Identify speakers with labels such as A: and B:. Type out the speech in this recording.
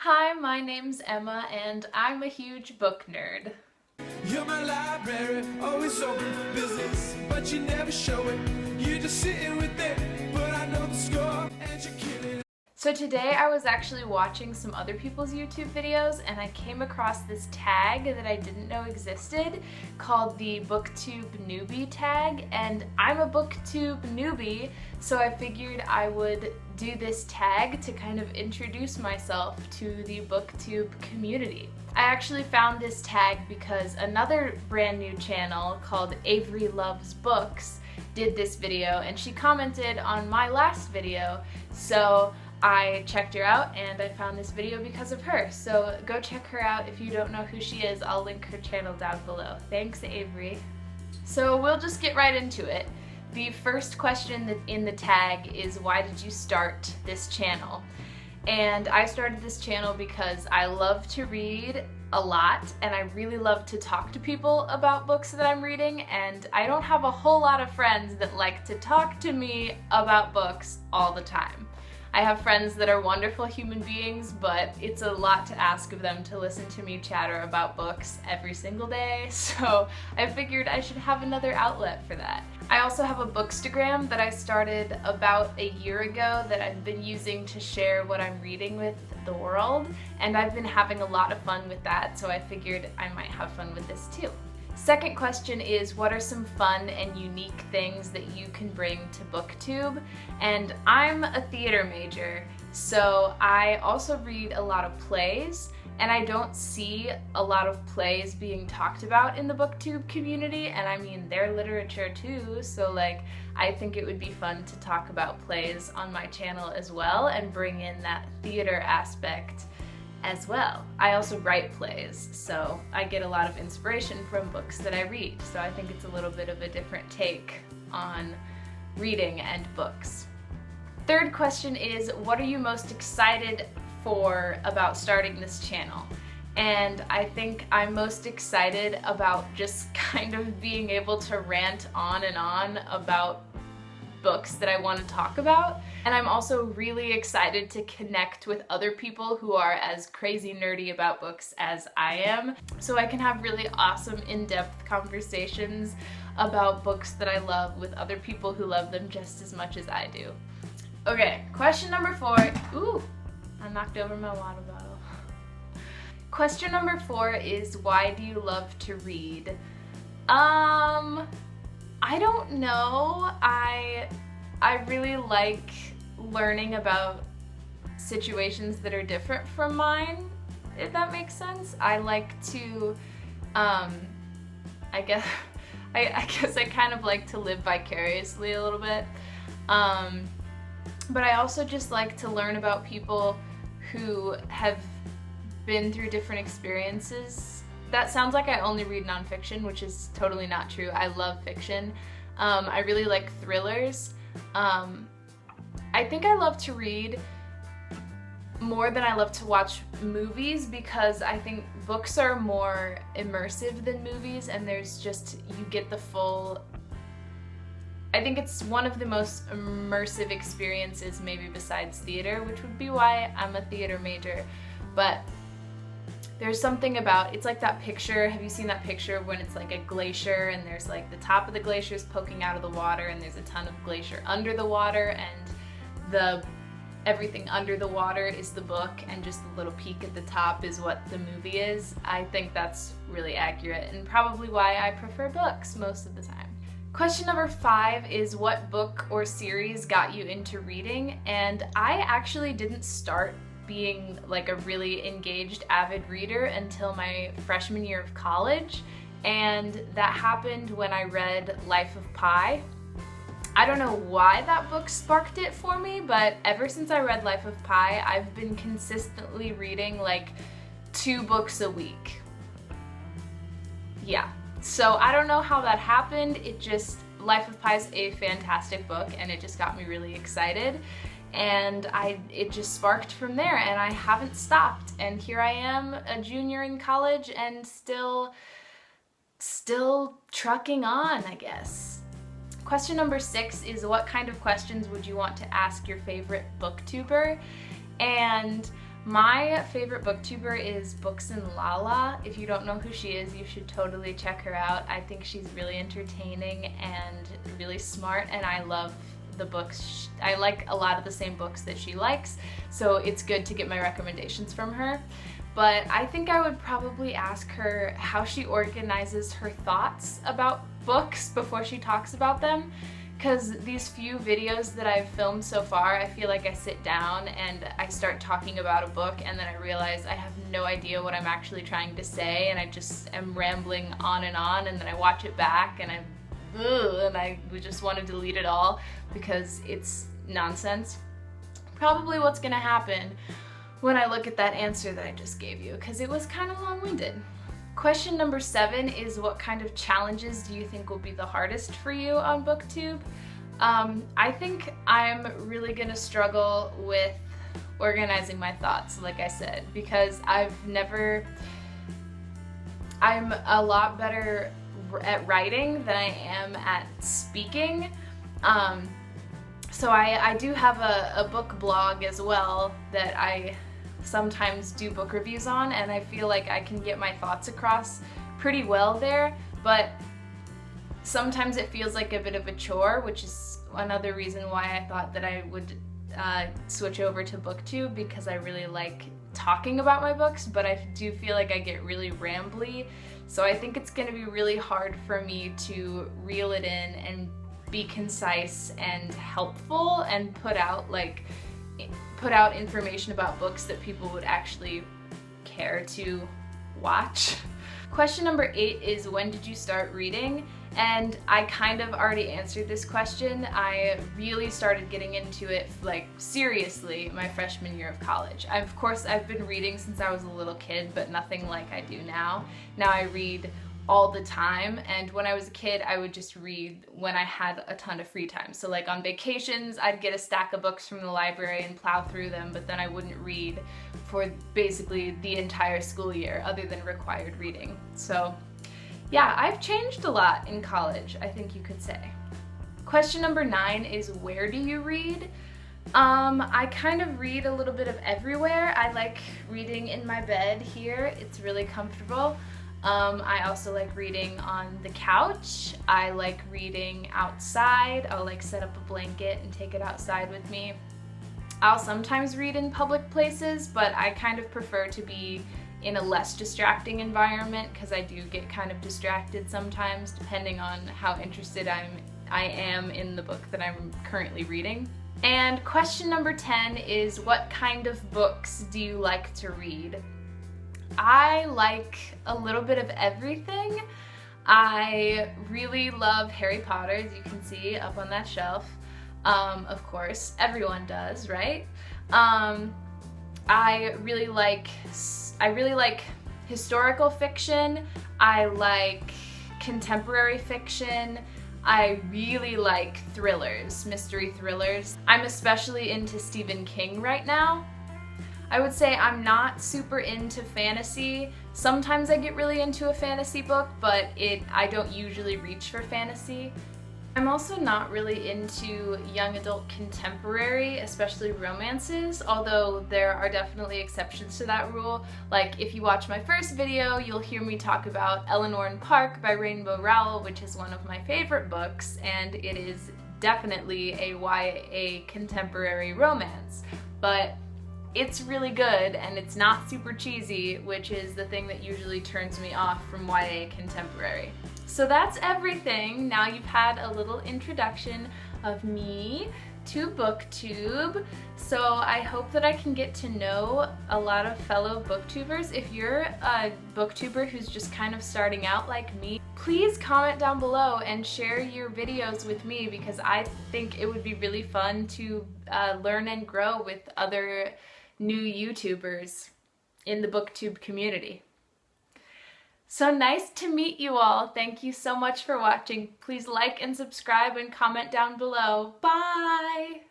A: Hi, my name's Emma, and I'm a huge book nerd.
B: You're my library, always open for business, but you never show it. You're just sitting with it, but I know the score, and you're killing it.
A: So today I was actually watching some other people's YouTube videos and I came across this tag that I didn't know existed called the Booktube Newbie Tag, and I'm a Booktube newbie, so I figured I would do this tag to kind of introduce myself to the Booktube community. I actually found this tag because another brand new channel called Avery Loves Books did this video and she commented on my last video, so I checked her out and I found this video because of her. So go check her out if you don't know who she is. I'll link her channel down below. Thanks, Avery. So we'll just get right into it. The first question in the tag is, why did you start this channel? And I started this channel because I love to read a lot and I really love to talk to people about books that I'm reading, and I don't have a whole lot of friends that like to talk to me about books all the time. I have friends that are wonderful human beings, but it's a lot to ask of them to listen to me chatter about books every single day, so I figured I should have another outlet for that. I also have a Bookstagram that I started about a year ago that I've been using to share what I'm reading with the world, and I've been having a lot of fun with that, so I figured I might have fun with this too. Second question is, what are some fun and unique things that you can bring to Booktube? And I'm a theater major, so I also read a lot of plays, and I don't see a lot of plays being talked about in the Booktube community, and I mean, they're literature too, so like, I think it would be fun to talk about plays on my channel as well and bring in that theater aspect as well. I also write plays, so I get a lot of inspiration from books that I read, so I think it's a little bit of a different take on reading and books. Third question is, what are you most excited for about starting this channel? And I think I'm most excited about just kind of being able to rant on and on about books that I want to talk about, and I'm also really excited to connect with other people who are as crazy nerdy about books as I am, so I can have really awesome in-depth conversations about books that I love with other people who love them just as much as I do. Okay, question number 4. Ooh, I knocked over my water bottle. Question number 4 is, why do you love to read? I don't know. I really like learning about situations that are different from mine, if that makes sense. I like to, I guess I kind of like to live vicariously a little bit. But I also just like to learn about people who have been through different experiences. That sounds like I only read nonfiction, which is totally not true. I love fiction. I really like thrillers. I think I love to read more than I love to watch movies because I think books are more immersive than movies, and there's just, you get the full, I think it's one of the most immersive experiences maybe besides theater, which would be why I'm a theater major. But there's something about, it's like that picture, have you seen that picture when it's like a glacier and there's like the top of the glacier is poking out of the water and there's a ton of glacier under the water, and everything under the water is the book and just the little peak at the top is what the movie is. I think that's really accurate and probably why I prefer books most of the time. Question number 5 is, what book or series got you into reading? And I actually didn't start being like a really engaged avid reader until my freshman year of college, and that happened when I read Life of Pi. I don't know why that book sparked it for me, but ever since I read Life of Pi, I've been consistently reading like 2 books a week. Yeah, so I don't know how that happened. It just, Life of Pi is a fantastic book and it just got me really excited. And it just sparked from there, and I haven't stopped, and here I am, a junior in college, and still trucking on, I guess. Question number 6 is, what kind of questions would you want to ask your favorite booktuber? And My favorite booktuber is Books and Lala. If you don't know who she is, you should totally check her out. I think she's really entertaining and really smart, and I love the books. I like a lot of the same books that she likes, so it's good to get my recommendations from her. But I think I would probably ask her how she organizes her thoughts about books before she talks about them. Because these few videos that I've filmed so far, I feel like I sit down and I start talking about a book and then I realize I have no idea what I'm actually trying to say, and I just am rambling on, and then I watch it back and I just want to delete it all because it's nonsense. Probably what's gonna happen when I look at that answer that I just gave you, because it was kind of long-winded. Question number 7 is, what kind of challenges do you think will be the hardest for you on BookTube? I think I'm really gonna struggle with organizing my thoughts, like I said, because I'm a lot better at writing than I am at speaking. So I do have a book blog as well that I sometimes do book reviews on, and I feel like I can get my thoughts across pretty well there, but sometimes it feels like a bit of a chore, which is another reason why I thought that I would switch over to BookTube, because I really like talking about my books, but I do feel like I get really rambly, so I think it's going to be really hard for me to reel it in and be concise and helpful and put out information about books that people would actually care to watch. Question number 8 is, when did you start reading? And I kind of already answered this question. I really started getting into it seriously my freshman year of college. Of course, I've been reading since I was a little kid, but nothing like I do now. Now I read all the time, and when I was a kid I would just read when I had a ton of free time. So like on vacations I'd get a stack of books from the library and plow through them, but then I wouldn't read for basically the entire school year other than required reading. So yeah, I've changed a lot in college, I think you could say. Question number 9 is, where do you read? I kind of read a little bit of everywhere. I like reading in my bed here, it's really comfortable. I also like reading on the couch. I like reading outside. I'll set up a blanket and take it outside with me. I'll sometimes read in public places, but I kind of prefer to be in a less distracting environment, because I do get kind of distracted sometimes depending on how interested I am in the book that I'm currently reading. And question number 10 is, what kind of books do you like to read? I like a little bit of everything. I really love Harry Potter, as you can see up on that shelf. Of course, everyone does, right? I really like historical fiction. I like contemporary fiction. I really like thrillers, mystery thrillers. I'm especially into Stephen King right now. I would say I'm not super into fantasy. Sometimes I get really into a fantasy book, but I don't usually reach for fantasy. I'm also not really into young adult contemporary, especially romances, although there are definitely exceptions to that rule. Like if you watch my first video, you'll hear me talk about Eleanor and Park by Rainbow Rowell, which is one of my favorite books, and it is definitely a YA contemporary romance. But it's really good and it's not super cheesy, which is the thing that usually turns me off from YA contemporary. So that's everything. Now you've had a little introduction of me to BookTube. So I hope that I can get to know a lot of fellow booktubers. If you're a booktuber who's just kind of starting out like me, please comment down below and share your videos with me, because I think it would be really fun to learn and grow with other new YouTubers in the BookTube community. So nice to meet you all. Thank you so much for watching. Please like and subscribe and comment down below. Bye!